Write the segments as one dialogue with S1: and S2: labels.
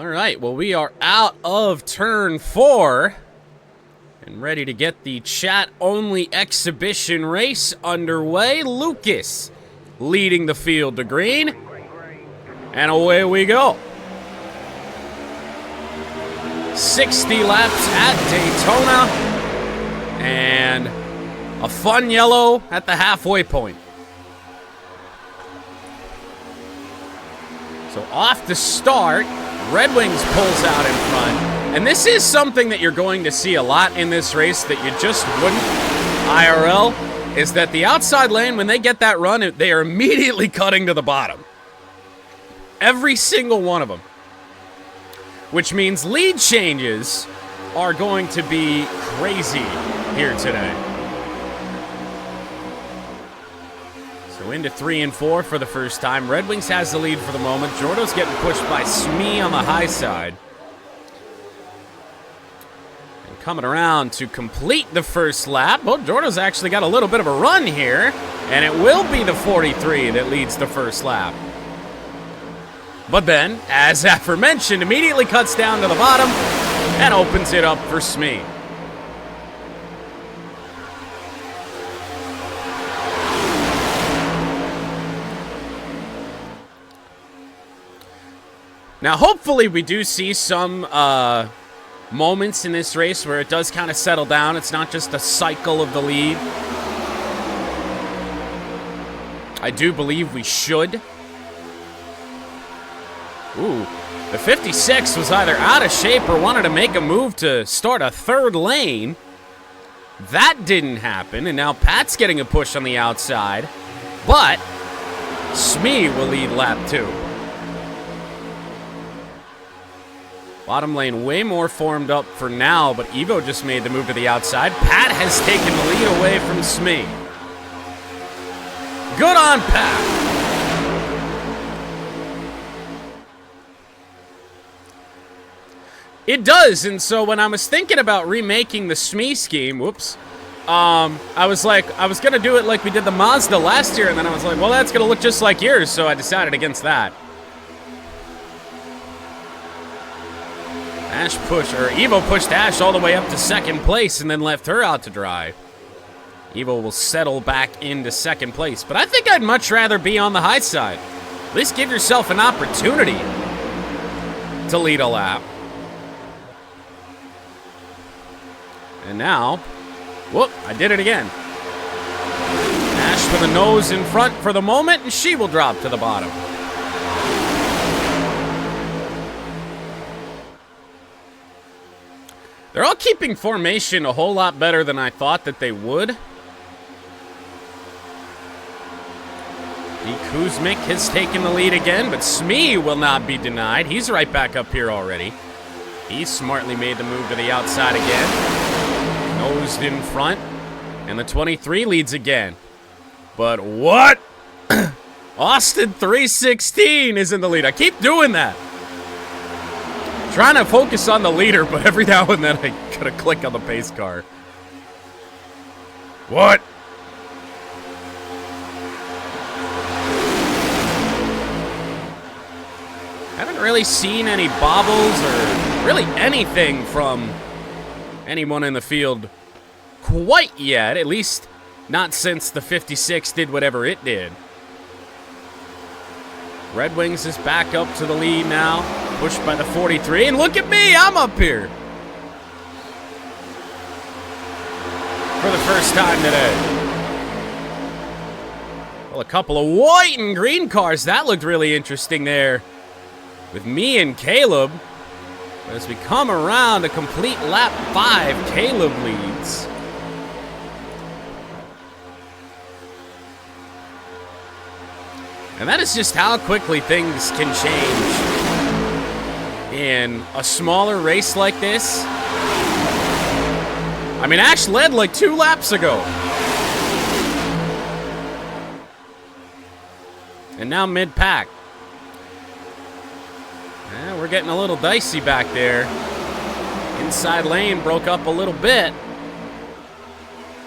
S1: All right, well, we are out of turn 4 and ready to get the chat-only exhibition race underway. Lucas leading the field to green, and away we go. 60 laps at Daytona, and a fun yellow at the halfway point. So off the start, Red Wings pulls out in front. And this is something that you're going to see a lot in this race that you just wouldn't IRL, is that the outside lane, when they get that run, they are immediately cutting to the bottom. Every single one of them. Which means lead changes are going to be crazy here today. So into 3 and 4 for the first time. Red Wings has the lead for the moment. Jordo's getting pushed by Smee on the high side. And coming around to complete the first lap. Well, Jordo's actually got a little bit of a run here. And it will be the 43 that leads the first lap. But then, as aforementioned, immediately cuts down to the bottom and opens it up for Smee. Now, hopefully we do see some moments in this race where it does kind of settle down. It's not just a cycle of the lead. I do believe we should. Ooh, the 56 was either out of shape or wanted to make a move to start a third lane. That didn't happen, and now Pat's getting a push on the outside. But Smee will lead lap 2. Bottom lane way more formed up for now, but Evo just made the move to the outside. Pat has taken the lead away from Smee. Good on Pat. It does, and so when I was thinking about remaking the Smee scheme, whoops, I was going to do it like we did the Mazda last year, and then I was like, well, that's going to look just like yours, so I decided against that. Evo pushed Ash all the way up to second place and then left her out to dry. Evo will settle back into second place, but I think I'd much rather be on the high side. At least give yourself an opportunity to lead a lap. And now, whoop, I did it again. Ash with a nose in front for the moment, and she will drop to the bottom. They're all keeping formation a whole lot better than I thought that they would. Kuzmic has taken the lead again, but Smee will not be denied. He's right back up here already. He smartly made the move to the outside again. Nosed in front. And the 23 leads again. But what? Austin 316 is in the lead. I keep doing that. Trying to focus on the leader, but every now and then I gotta click on the pace car. What? Haven't really seen any bobbles or really anything from anyone in the field quite yet. At least not since the 56 did whatever it did. Red Wings is back up to the lead now. Pushed by the 43, and look at me, I'm up here. For the first time today. Well, a couple of white and green cars, that looked really interesting there. With me and Caleb. But as we come around to complete lap 5, Caleb leads. And that is just how quickly things can change in a smaller race like this. I mean, Ash led like 2 laps ago. And now mid-pack. Yeah, we're getting a little dicey back there. Inside lane broke up a little bit.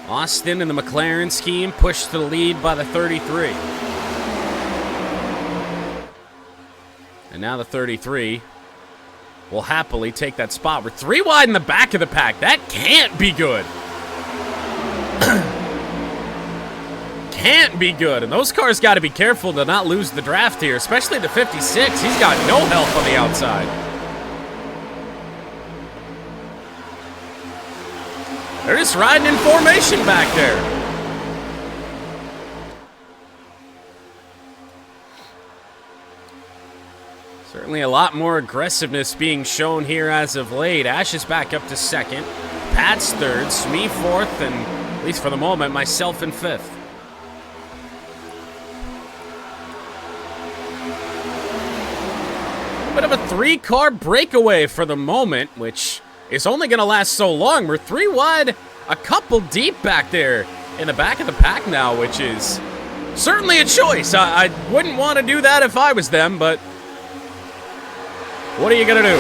S1: Austin in the McLaren scheme pushed to the lead by the 33. And now the 33 will happily take that spot. We're 3 wide in the back of the pack. That can't be good. Can't be good. And those cars got to be careful to not lose the draft here, especially the 56. He's got no help on the outside. They're just riding in formation back there. Certainly a lot more aggressiveness being shown here as of late. Ash is back up to second. Pat's third. Smee fourth. And at least for the moment, myself in fifth. Bit of a 3-car breakaway for the moment, which is only going to last so long. We're 3 wide, a couple deep back there in the back of the pack now, which is certainly a choice. I wouldn't want to do that if I was them, but what are you going to do?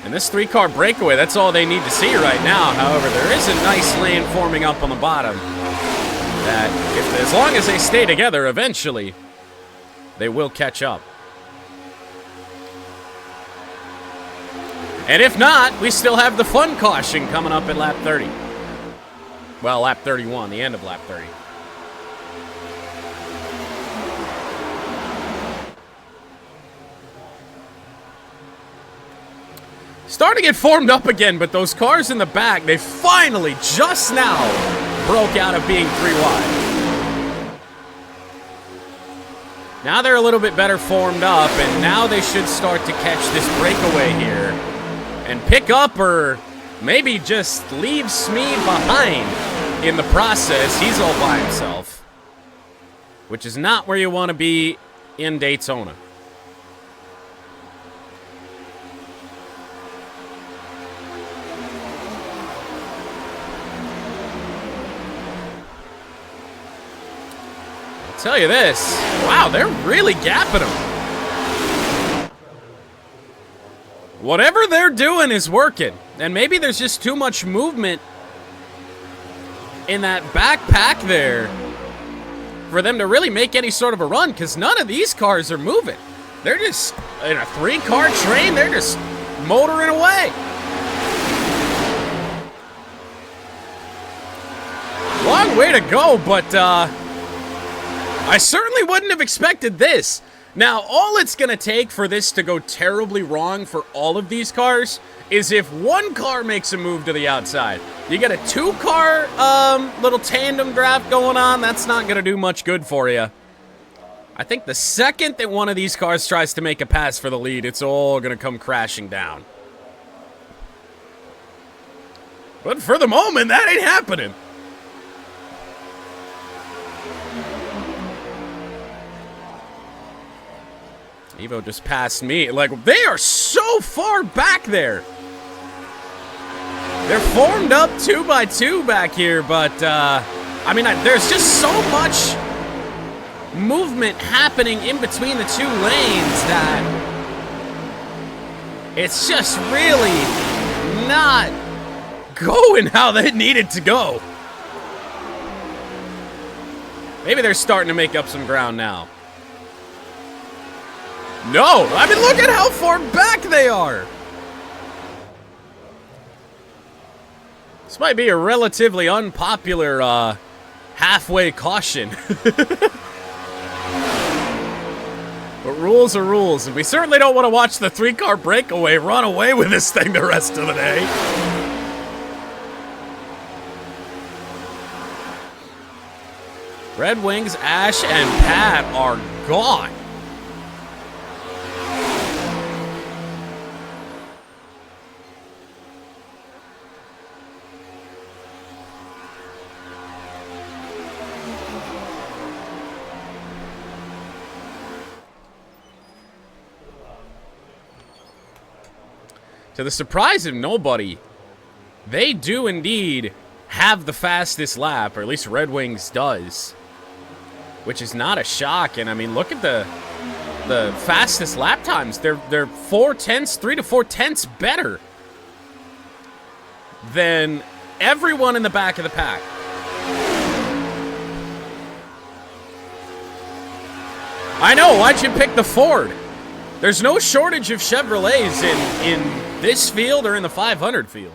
S1: And this 3-car breakaway, that's all they need to see right now. However, there is a nice lane forming up on the bottom that, as long as they stay together, eventually they will catch up. And if not, we still have the fun caution coming up at lap 30. Well, lap 31, the end of lap 30. Starting to get formed up again, but those cars in the back, they finally, just now, broke out of being 3 wide. Now they're a little bit better formed up, and now they should start to catch this breakaway here and pick up or maybe just leave Smee behind in the process. He's all by himself, which is not where you want to be in Daytona. Tell you this, wow, they're really gapping them. Whatever they're doing is working, and maybe there's just too much movement in that backpack there for them to really make any sort of a run, because none of these cars are moving. They're just in a 3-car train, they're just motoring away. Long way to go, but I certainly wouldn't have expected this. Now, all it's going to take for this to go terribly wrong for all of these cars is if one car makes a move to the outside. You get a 2-car little tandem draft going on, that's not going to do much good for you. I think the second that one of these cars tries to make a pass for the lead, it's all going to come crashing down. But for the moment, that ain't happening. Evo just passed me. Like, they are so far back there. They're formed up 2 by 2 back here, but, I mean, there's just so much movement happening in between the 2 lanes that it's just really not going how they needed to go. Maybe they're starting to make up some ground now. No, I mean, look at how far back they are. This might be a relatively unpopular halfway caution. But rules are rules, and we certainly don't want to watch the 3-car breakaway run away with this thing the rest of the day. Red Wings, Ash, and Pat are gone. To the surprise of nobody, they do indeed have the fastest lap, or at least Red Wings does, which is not a shock. And I mean, look at the fastest lap times. They're 3 to 4 tenths better than everyone in the back of the pack. I know, why'd you pick the Ford? There's no shortage of Chevrolets in this field or in the 500 field.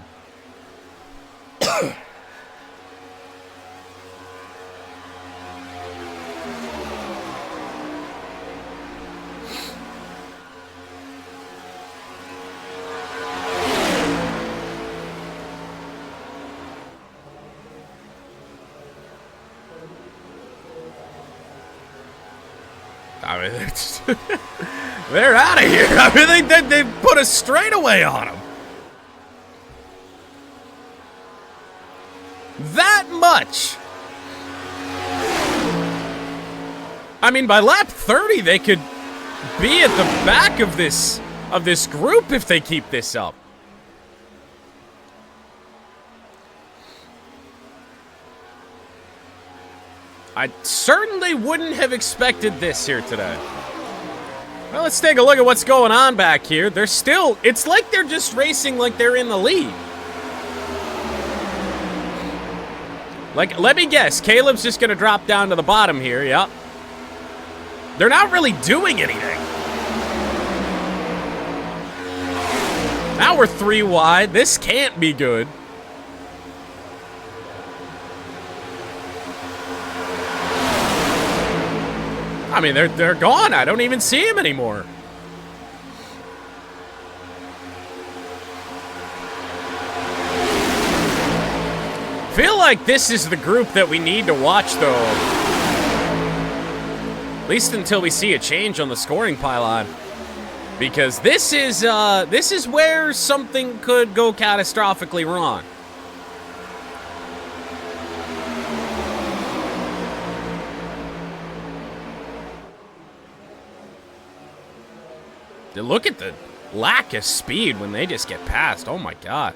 S1: I mean, they're out of here. I mean, they put a straightaway on them. That much. I mean, by lap 30, they could be at the back of this group if they keep this up. I certainly wouldn't have expected this here today. Well, let's take a look at what's going on back here. They're still, it's like they're just racing like they're in the lead. Like, let me guess, Caleb's just going to drop down to the bottom here, yep. They're not really doing anything. Now we're 3 wide. This can't be good. I mean, they're gone. I don't even see him anymore. Feel like this is the group that we need to watch, though. At least until we see a change on the scoring pylon, because this is where something could go catastrophically wrong. Look at the lack of speed when they just get past. Oh my God.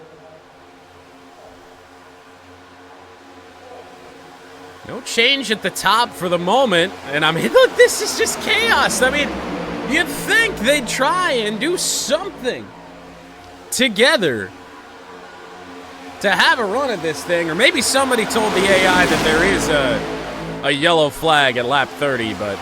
S1: No change at the top for the moment. And I mean, look, this is just chaos. I mean, you'd think they'd try and do something together to have a run at this thing. Or maybe somebody told the AI that there is a yellow flag at lap 30, but...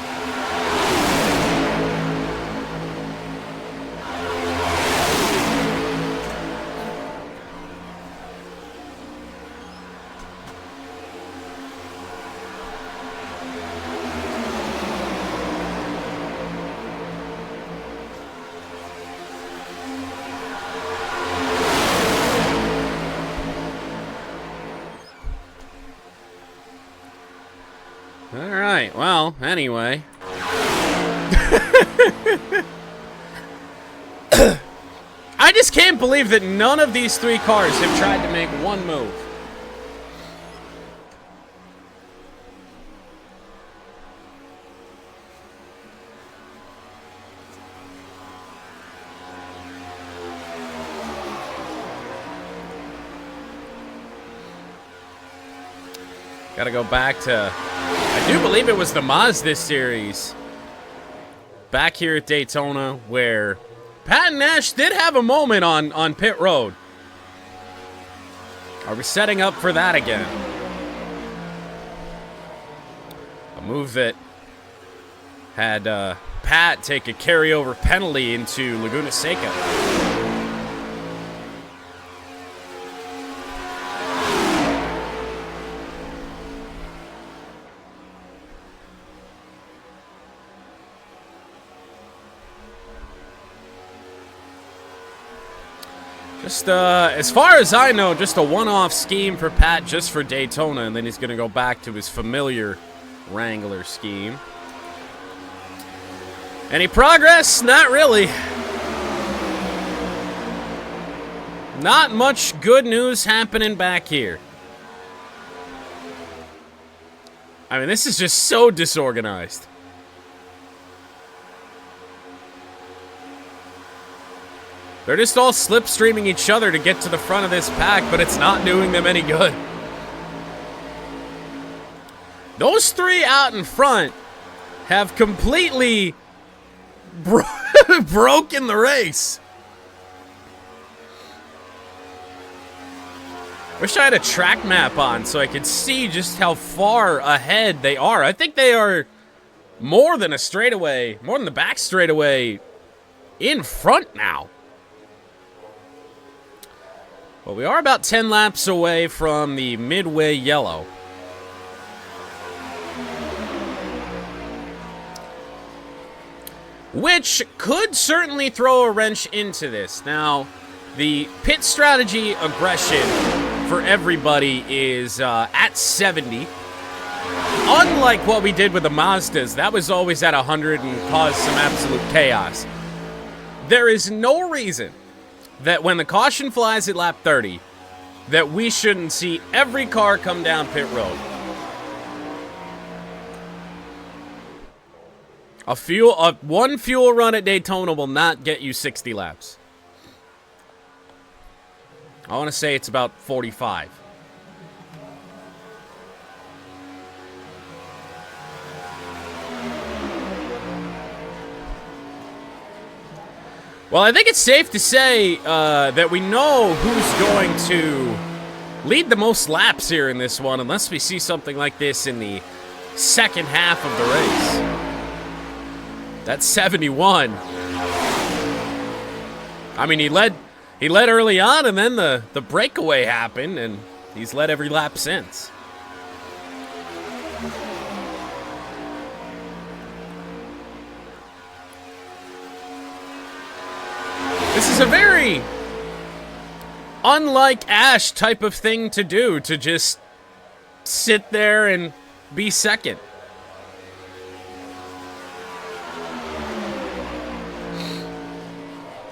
S1: Alright, well, anyway. I just can't believe that none of these 3 cars have tried to make one move. Gotta go back to... I do believe it was the Mazda series back here at Daytona where Pat and Nash did have a moment on pit road. Are we setting up for that again? A move that had Pat take a carryover penalty into Laguna Seca. Just, as far as I know, just a one-off scheme for Pat just for Daytona, and then he's going to go back to his familiar Wrangler scheme. Any progress? Not really. Not much good news happening back here. I mean, this is just so disorganized. They're just all slipstreaming each other to get to the front of this pack, but it's not doing them any good. Those 3 out in front have completely broken the race. Wish I had a track map on so I could see just how far ahead they are. I think they are more than a straightaway, more than the back straightaway in front now. Well, we are about 10 laps away from the midway yellow. Which could certainly throw a wrench into this. Now, the pit strategy aggression for everybody is at 70. Unlike what we did with the Mazdas, that was always at 100 and caused some absolute chaos. There is no reason that when the caution flies at lap 30, that we shouldn't see every car come down pit road. One fuel run at Daytona will not get you 60 laps. I want to say it's about 45. Well, I think it's safe to say that we know who's going to lead the most laps here in this one, unless we see something like this in the second half of the race. That's 71. I mean, he led early on, and then the breakaway happened, and he's led every lap since. This is a very unlike Ash type of thing to do, to just sit there and be second.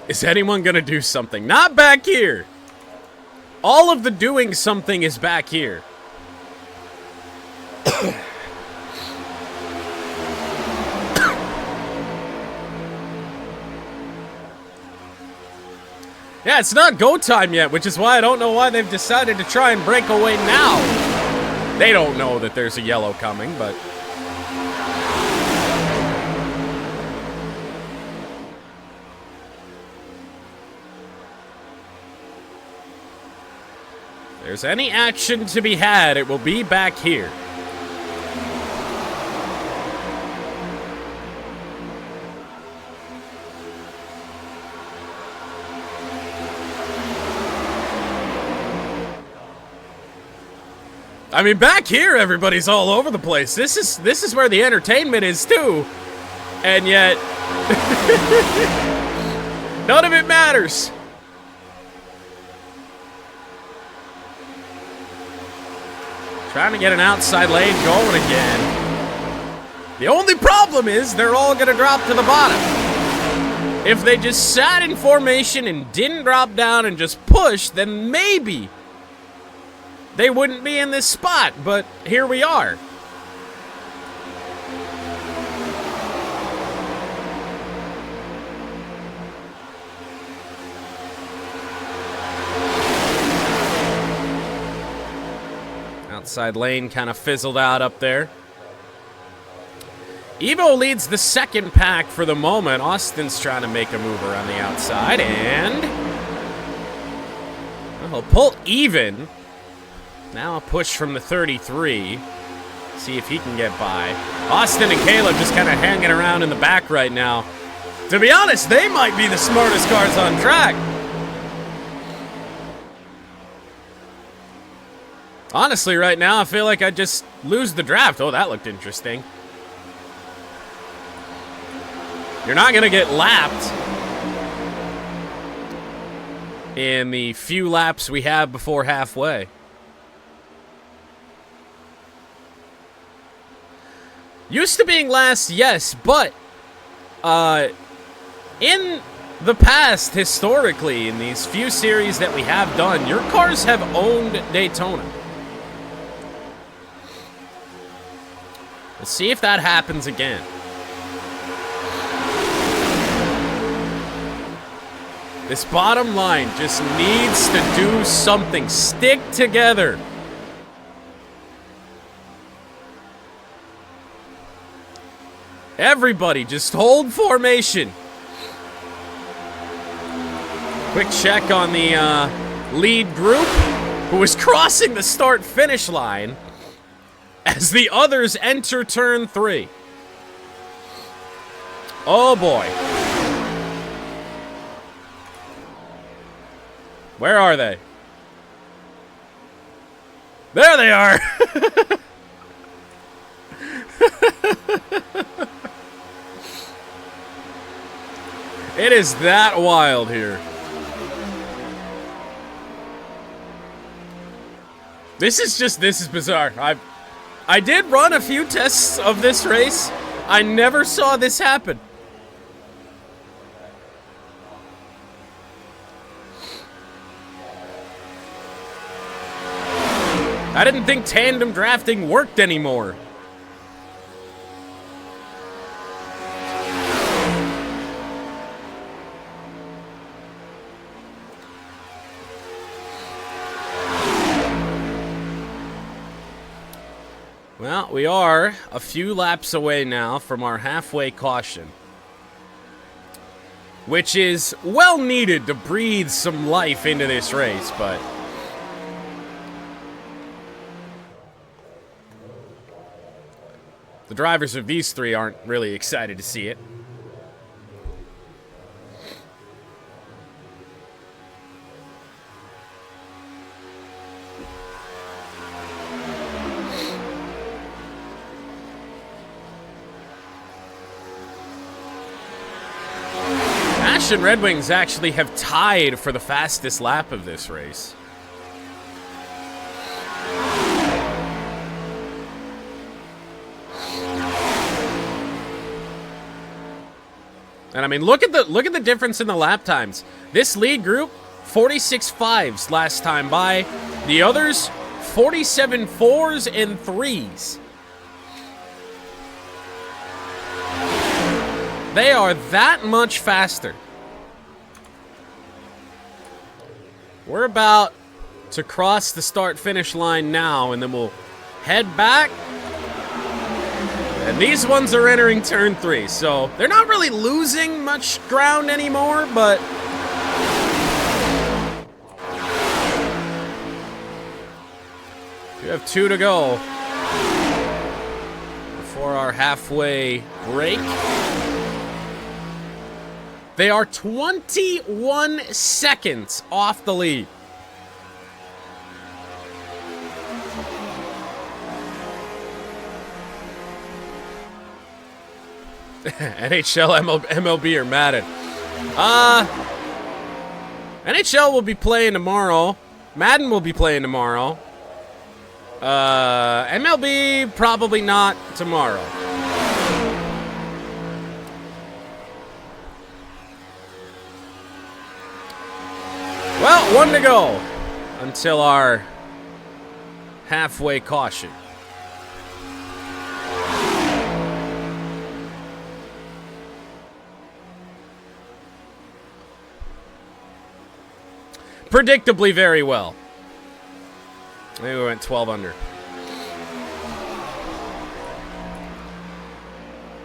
S1: Is anyone going to do something? Not back here. All of the doing something is back here. Yeah, it's not go time yet, which is why I don't know why they've decided to try and break away now. They don't know that there's a yellow coming, but... if there's any action to be had, it will be back here. I mean, back here, everybody's all over the place. This is where the entertainment is, too. And yet, none of it matters. Trying to get an outside lane going again. The only problem is they're all going to drop to the bottom. If they just sat in formation and didn't drop down and just pushed, then maybe they wouldn't be in this spot, but here we are. Outside lane kind of fizzled out up there. Evo leads the second pack for the moment. Austin's trying to make a move around the outside, and he'll pull even. Now a push from the 33. See if he can get by. Austin and Caleb just kind of hanging around in the back right now. To be honest, they might be the smartest cars on track. Honestly, right now, I feel like I'd just lose the draft. Oh, that looked interesting. You're not going to get lapped in the few laps we have before halfway. Used to being last, yes, but in the past, historically, in these few series that we have done, your cars have owned Daytona. Let's see if that happens again. This bottom line just needs to do something. Stick together. Everybody, just hold formation. Quick check on the lead group, who is crossing the start-finish line as the others enter turn 3. Oh, boy. Where are they? There they are! It is that wild here. This is bizarre. I did run a few tests of this race. I never saw this happen. I didn't think tandem drafting worked anymore. Well, we are a few laps away now from our halfway caution, which is well needed to breathe some life into this race, but the drivers of these three aren't really excited to see it. Ash and Red Wings actually have tied for the fastest lap of this race. And I mean, look at the difference in the lap times. This lead group, 46.5s last time by. The others, 47.4s and 3s. They are that much faster. We're about to cross the start-finish line now, and then we'll head back. And these ones are entering turn 3, so they're not really losing much ground anymore, but we have 2 to go before our halfway break. They are 21 seconds off the lead. NHL, MLB are mad at. NHL will be playing tomorrow. Madden will be playing tomorrow. MLB probably not tomorrow. Well, 1 to go until our halfway caution. Predictably very well. Maybe we went 12 under.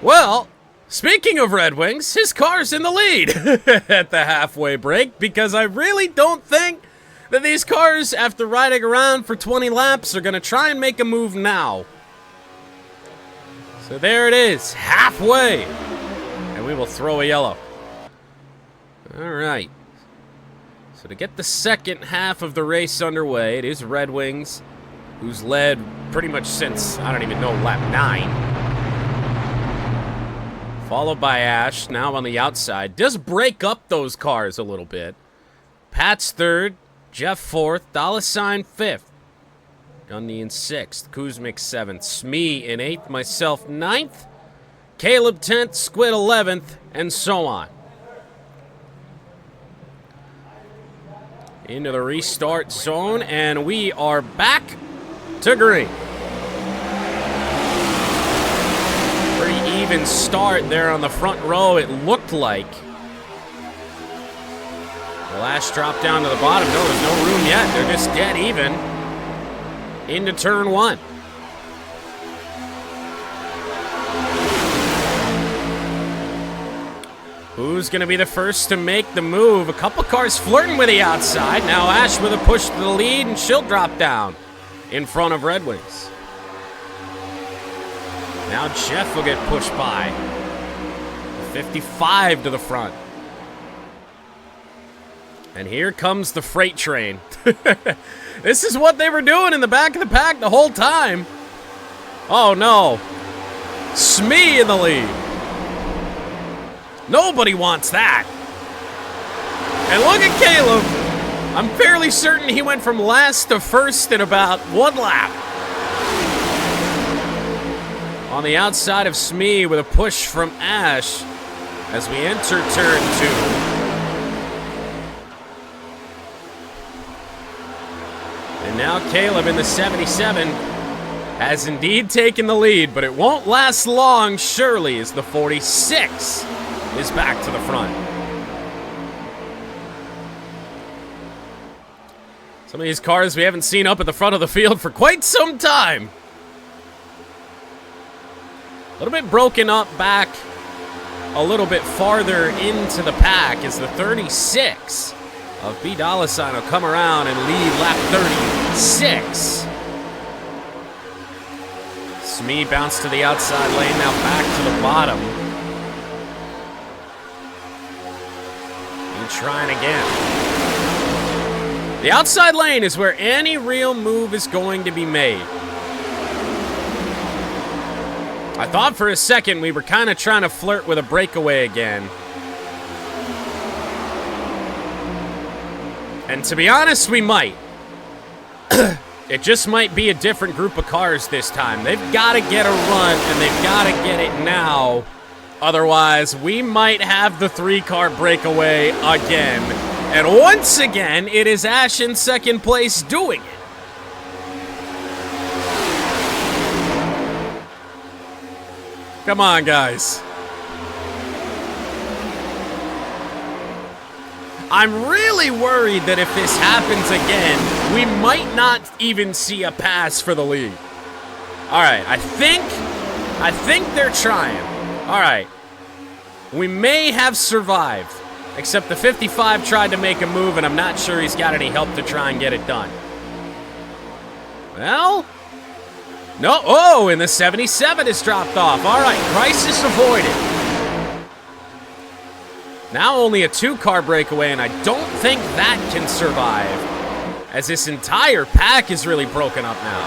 S1: Well, speaking of Red Wings, his car's in the lead at the halfway break, because I really don't think that these cars, after riding around for 20 laps, are going to try and make a move now. So there it is, halfway. And we will throw a yellow. All right. So to get the second half of the race underway, it is Red Wings, who's led pretty much since, I don't even know, lap 9. Followed by Ash, now on the outside. Does break up those cars a little bit. Pat's third, Jeff fourth, $sign fifth. Gundy in sixth, Kuzmik seventh, Smee in eighth, myself ninth, Caleb 10th, Squid 11th, and so on. Into the restart zone, and we are back to green. Pretty even start there on the front row, it looked like. The last drop down to the bottom. No, there's no room yet. They're just dead even. Into turn 1. Who's going to be the first to make the move? A couple cars flirting with the outside. Now Ash with a push to the lead, and she'll drop down in front of Red Wings. Now Jeff will get pushed by. 55 to the front. And here comes the freight train. This is what they were doing in the back of the pack the whole time. Oh, no. Smee in the lead. Nobody wants that. And look at Caleb. I'm fairly certain he went from last to first in about 1 lap. On the outside of Smee with a push from Ash as we enter turn 2. And now Caleb in the 77 has indeed taken the lead, but it won't last long, surely, as the 46 is back to the front. Some of these cars we haven't seen up at the front of the field for quite some time. A little bit broken up back a little bit farther into the pack as the 36 of B. Dollarsign will come around and lead lap 36. Smee bounced to the outside lane, now back to the bottom. And trying again. The outside lane is where any real move is going to be made. I thought for a second we were kind of trying to flirt with a breakaway again. And to be honest, we might. It just might be a different group of cars this time. They've got to get a run, and they've got to get it now. Otherwise, we might have the 3-car breakaway again. And once again, it is Ash in second place doing it. Come on, guys. I'm really worried that if this happens again, we might not even see a pass for the lead. All right, I think they're trying. All right, we may have survived, except the 55 tried to make a move, and I'm not sure he's got any help to try and get it done. Well, no. Oh, and the 77 is dropped off. All right, crisis avoided. Now only a 2-car breakaway, and I don't think that can survive, as this entire pack is really broken up now.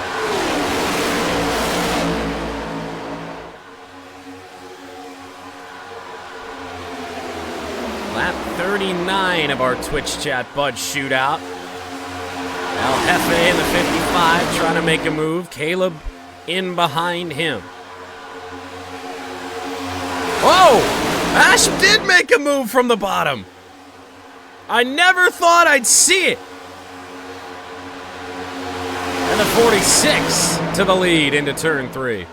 S1: Lap 39 of our Twitch chat Bud Shootout. El Jefe in the 55 trying to make a move. Caleb in behind him. Whoa! Ash did make a move from the bottom. I never thought I'd see it. And the 46 to the lead into turn 3.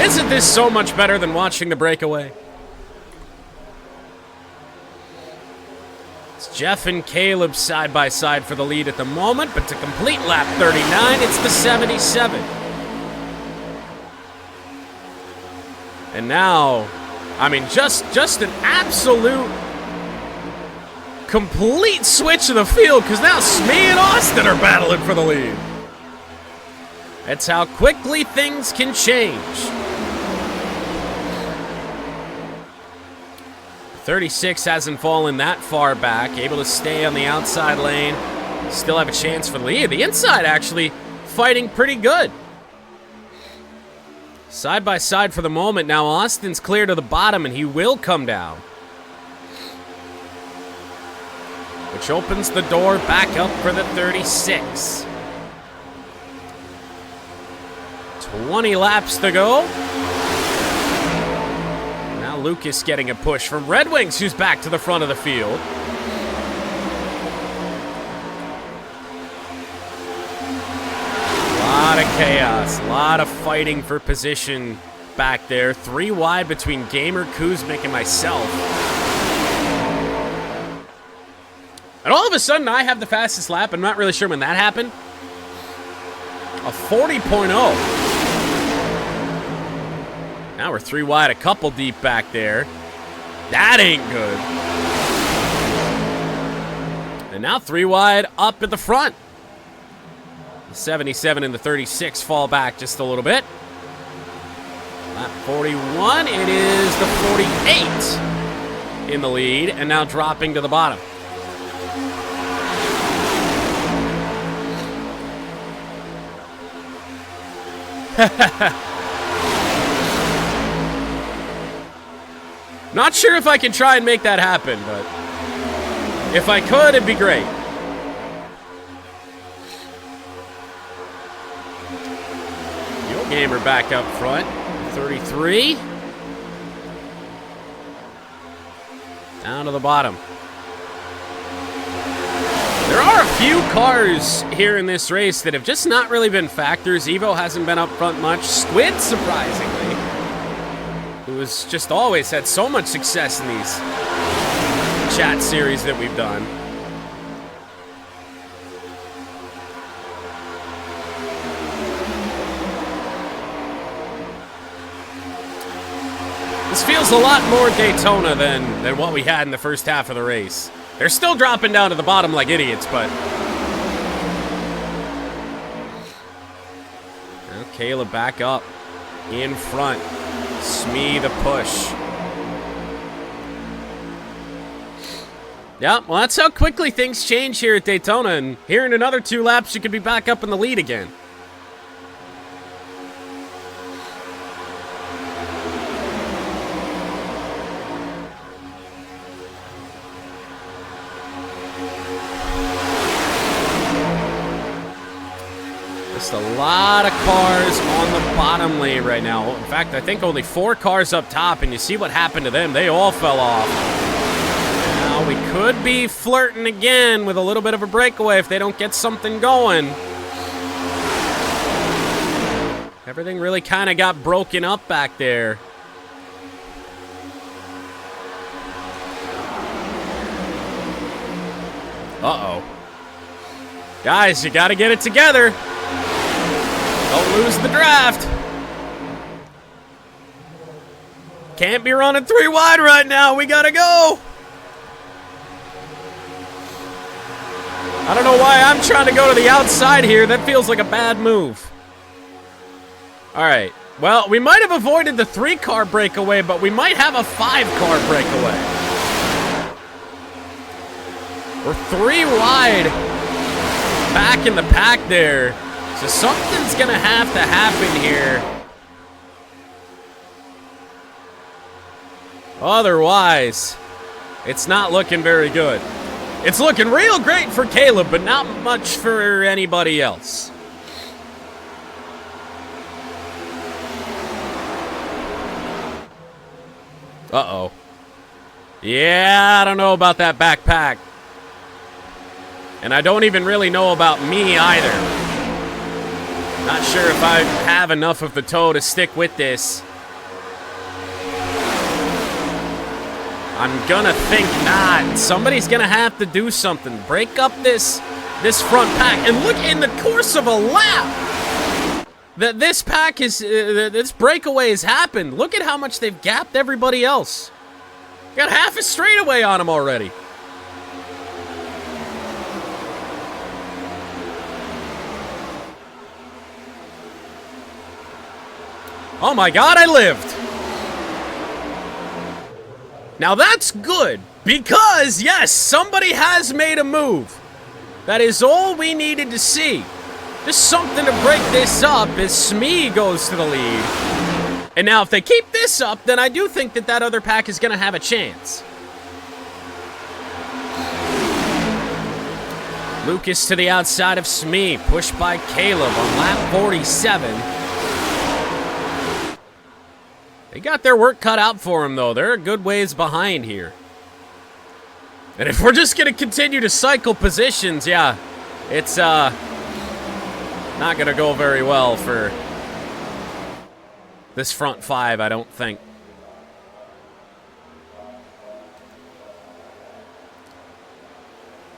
S1: Isn't this so much better than watching the breakaway? It's Jeff and Caleb side by side for the lead at the moment, but to complete lap 39, it's the 77. And now, I mean, just an absolute, complete switch of the field, because now Smee and Austin are battling for the lead. That's how quickly things can change. 36 hasn't fallen that far back, able to stay on the outside lane, still have a chance for the lead. The inside actually fighting pretty good. Side by side for the moment. Now Austin's clear to the bottom, and he will come down. Which opens the door back up for the 36. 20 laps to go. Now Lucas getting a push from Red Wings, who's back to the front of the field. A lot of chaos, a lot of fighting for position back there. 3 wide between Gamer, Kuzmik, and myself. And all of a sudden, I have the fastest lap. I'm not really sure when that happened. A 40.0. Now we're 3 wide, a couple deep back there. That ain't good. And now 3 wide up at the front. The 77 and the 36 fall back just a little bit. Lap 41, it is the 48 in the lead, and now dropping to the bottom. Not sure if I can try and make that happen, but if I could, it'd be great. Yo Gamer back up front, 33. Down to the bottom. There are a few cars here in this race that have just not really been factors. Evo hasn't been up front much. Squid, surprisingly, who has just always had so much success in these chat series that we've done. This feels a lot more Daytona than what we had in the first half of the race. They're still dropping down to the bottom like idiots, but... Now Caleb back up in front. Smee the push. Yeah, well, that's how quickly things change here at Daytona, and here in another 2 laps, you could be back up in the lead again. Just a lot of cars on the bottom lane right now. In fact, I think only 4 cars up top, and you see what happened to them. They all fell off. Now we could be flirting again with a little bit of a breakaway if they don't get something going. Everything really kind of got broken up back there. Uh-oh. Guys, you got to get it together. Don't lose the draft. Can't be running 3 wide right now. We gotta go. I don't know why I'm trying to go to the outside here. That feels like a bad move. All right. Well, we might have avoided the 3-car breakaway, but we might have a 5-car breakaway. We're 3 wide back in the pack there. So something's going to happen here. Otherwise, it's not looking very good. It's looking real great for Caleb, but not much for anybody else. Uh-oh. Yeah, I don't know about that backpack. And I don't even really know about me either. Not sure if I have enough of the toe to stick with this. I'm gonna think not. Somebody's gonna have to do something. Break up this front pack. And look, in the course of a lap, that this pack is, this breakaway has happened. Look at how much they've gapped everybody else. Got half a straightaway on them already. Oh my God, I lived. Now that's good, because yes, somebody has made a move. That is all we needed to see. Just something to break this up as Smee goes to the lead. And now if they keep this up, then I do think that that other pack is going to have a chance. Lucas to the outside of Smee, pushed by Caleb on lap 47. They got their work cut out for them, though. They're a good ways behind here. And if we're just going to continue to cycle positions, yeah, it's not going to go very well for this front 5, I don't think.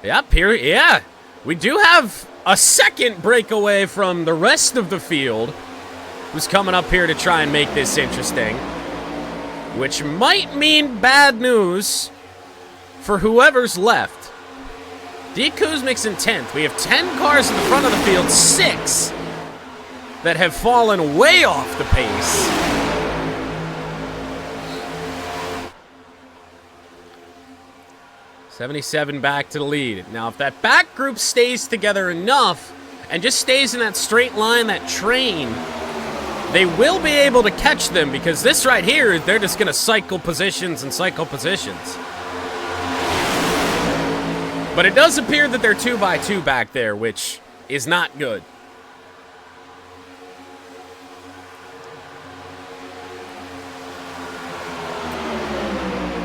S1: Yep, here, yeah. We do have a second breakaway from the rest of the field, who's coming up here to try and make this interesting, which might mean bad news for whoever's left. D. Kuzmik's in 10th. We have 10 cars in the front of the field, 6 that have fallen way off the pace. 77 back to the lead. Now, if that back group stays together enough and just stays in that straight line, that train, they will be able to catch them, because this right here, they're just going to cycle positions and cycle positions. But it does appear that they're 2x2 back there, which is not good.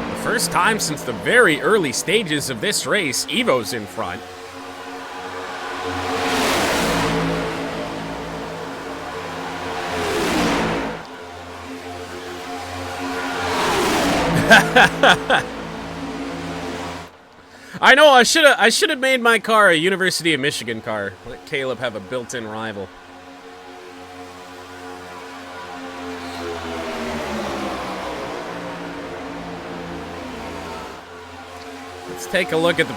S1: The first time since the very early stages of this race, Evo's in front. I know, I should have made my car a University of Michigan car. Let Caleb have a built-in rival. Let's take a look at the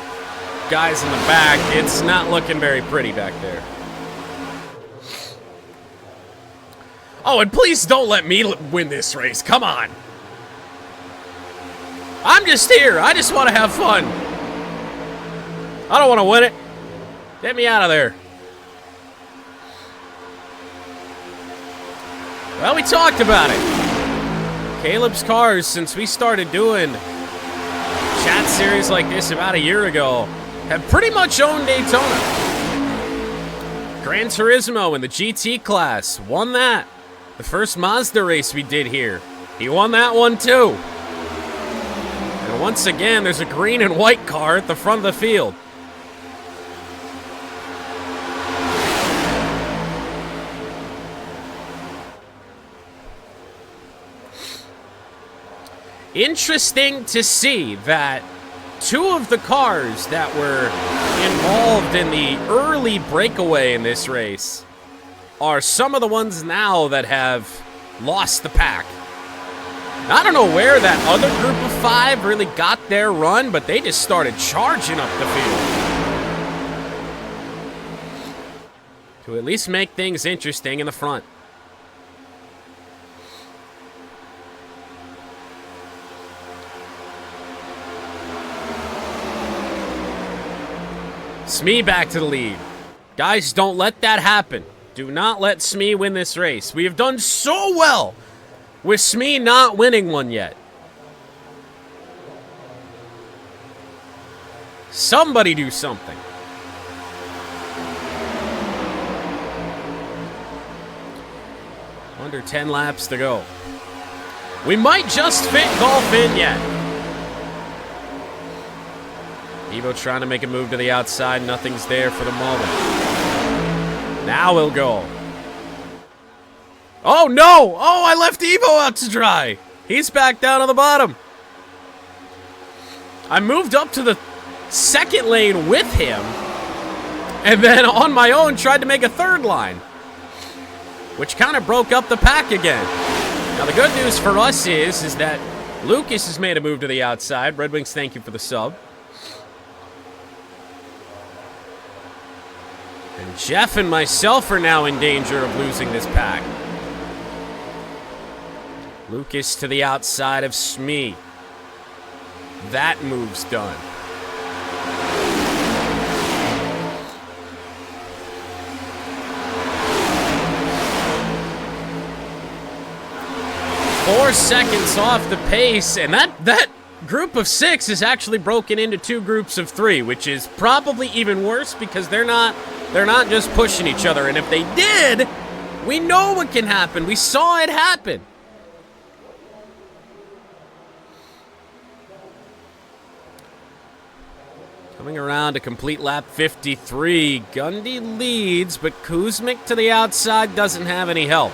S1: guys in the back. It's not looking very pretty back there. Oh, and please don't let me win this race. Come on. I'm just here. I just want to have fun. I don't want to win it. Get me out of there. Well, we talked about it. Caleb's cars, since we started doing chat series like this about a year ago, have pretty much owned Daytona. Gran Turismo in the GT class won that. The first Mazda race we did here, he won that one too. And once again, there's a green and white car at the front of the field. Interesting to see that two of the cars that were involved in the early breakaway in this race are some of the ones now that have lost the pack. I don't know where that other group of 5 really got their run, but they just started charging up the field to at least make things interesting in the front. Smee back to the lead. Guys, don't let that happen. Do not let Smee win this race. We have done so well with Smee not winning one yet. Somebody do something. Under 10 laps to go. We might just fit golf in yet. Evo trying to make a move to the outside. Nothing's there for the moment. Now he'll go. Oh, no! Oh, I left Evo out to dry. He's back down on the bottom. I moved up to the second lane with him, and then on my own tried to make a third line, which kind of broke up the pack again. Now, the good news for us is that Lucas has made a move to the outside. Red Wings, thank you for the sub. And Jeff and myself are now in danger of losing this pack. Lucas to the outside of Smee. That move's done. Four seconds off the pace, and that group of 6 is actually broken into 2 groups of 3, which is probably even worse because they're not just pushing each other. And if they did, we know what can happen. We saw it happen. Coming around to complete lap 53, Gundy leads, but Kuzmic to the outside doesn't have any help.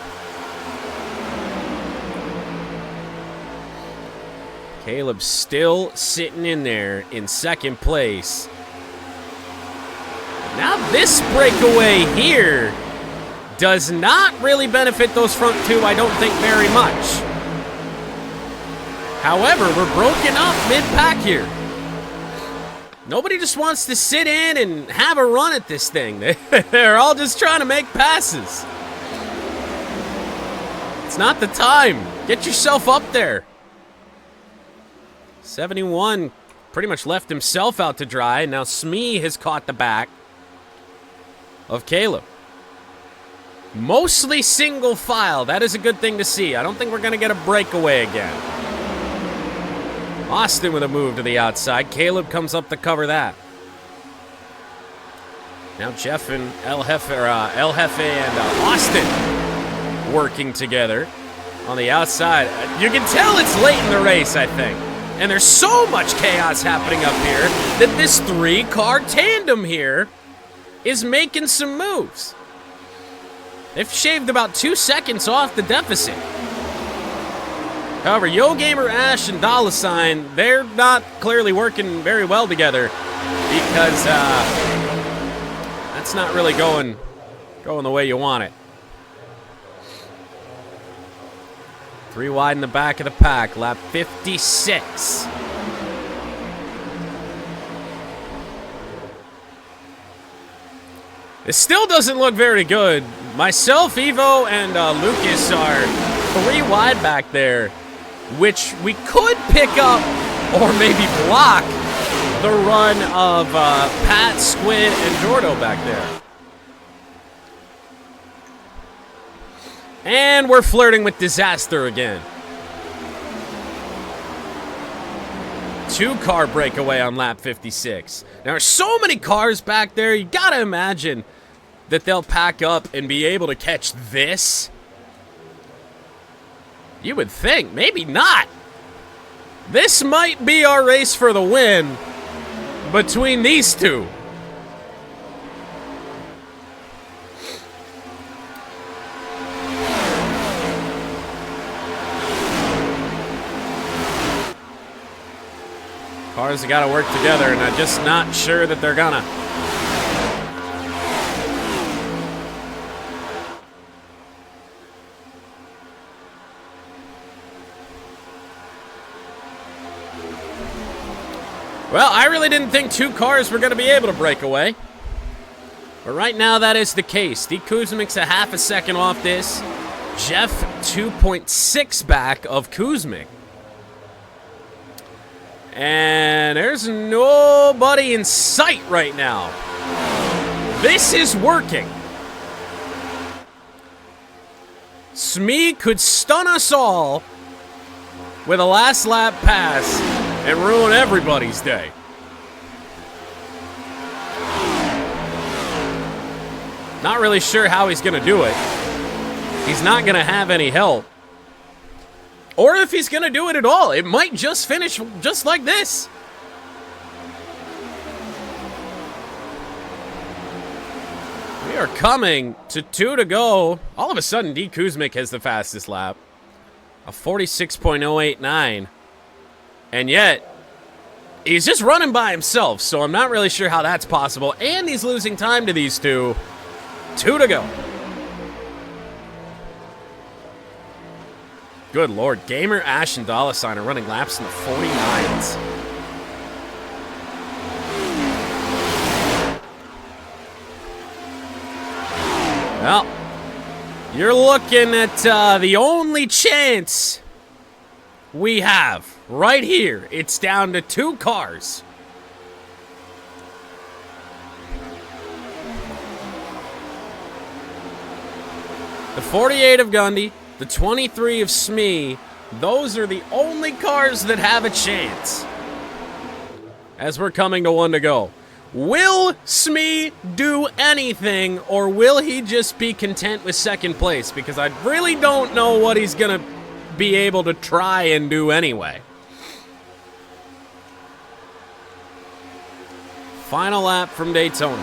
S1: Caleb's still sitting in there in second place. Now this breakaway here does not really benefit those front 2, I don't think, very much. However, we're broken up mid-pack here. Nobody just wants to sit in and have a run at this thing. They're all just trying to make passes. It's not the time. Get yourself up there. 71 pretty much left himself out to dry, and now Smee has caught the back of Caleb. Mostly single file. That is a good thing to see. I don't think we're going to get a breakaway again. Austin with a move to the outside. Caleb comes up to cover that. Now Jeff and El Jefe and Austin working together on the outside. You can tell it's late in the race, I think. And there's so much chaos happening up here that this 3-car tandem here is making some moves. They've shaved about 2 seconds off the deficit. However, Yo Gamer Ash and $, they're not clearly working very well together because that's not really going the way you want it. 3 wide in the back of the pack, lap 56. It still doesn't look very good. Myself, Evo, and Lucas are 3 wide back there, which we could pick up or maybe block the run of Pat, Squid, and Jordo back there. And we're flirting with disaster again. 2-car breakaway on lap 56. Now, there's so many cars back there, you gotta imagine that they'll pack up and be able to catch this. You would think, maybe not. This might be our race for the win between these two. Cars have got to work together, and I'm just not sure that they're gonna. Well, I really didn't think 2 cars were going to be able to break away. But right now, that is the case. Steve Kuzmik's a half a second off this. Jeff, 2.6 back of Kuzmik. And there's nobody in sight right now. This is working. Smee could stun us all with a last lap pass and ruin everybody's day. Not really sure how he's going to do it. He's not going to have any help. Or if he's going to do it at all, it might just finish just like this. We are coming to 2 to go. All of a sudden, D. Kuzmik has the fastest lap. A 46.089. And yet, he's just running by himself, so I'm not really sure how that's possible. And he's losing time to these two. 2 to go. Good Lord. Gamer, Ash, and $, are running laps in the 49s. Well, you're looking at the only chance we have right here. It's down to 2 cars. The 48 of Gundy, the 23 of Smee, those are the only cars that have a chance as we're coming to 1 to go. Will Smee do anything, or will he just be content with second place? Because I really don't know what he's going to be able to try and do anyway. Final lap from Daytona.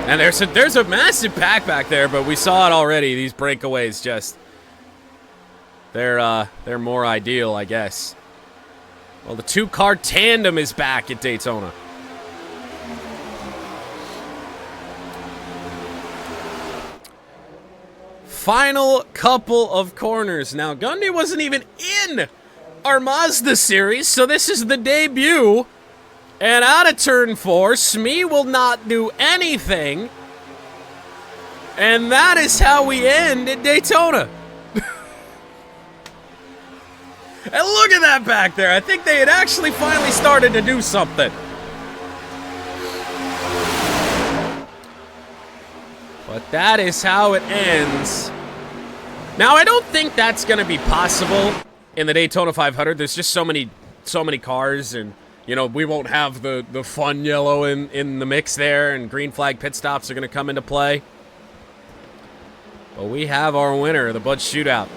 S1: And there's a massive pack back there, but we saw it already. These breakaways just they're more ideal, I guess. Well, the 2-car tandem is back at Daytona. Final couple of corners. Now, Gundy wasn't even in our Mazda series, so this is the debut. And out of turn 4, Smee will not do anything. And that is how we end at Daytona. And look at that back there. I think they had actually finally started to do something. But that is how it ends. Now, I don't think that's going to be possible in the Daytona 500. There's just so many cars, and, you know, we won't have the fun yellow in the mix there, and green flag pit stops are going to come into play. But we have our winner, the Bud Shootout.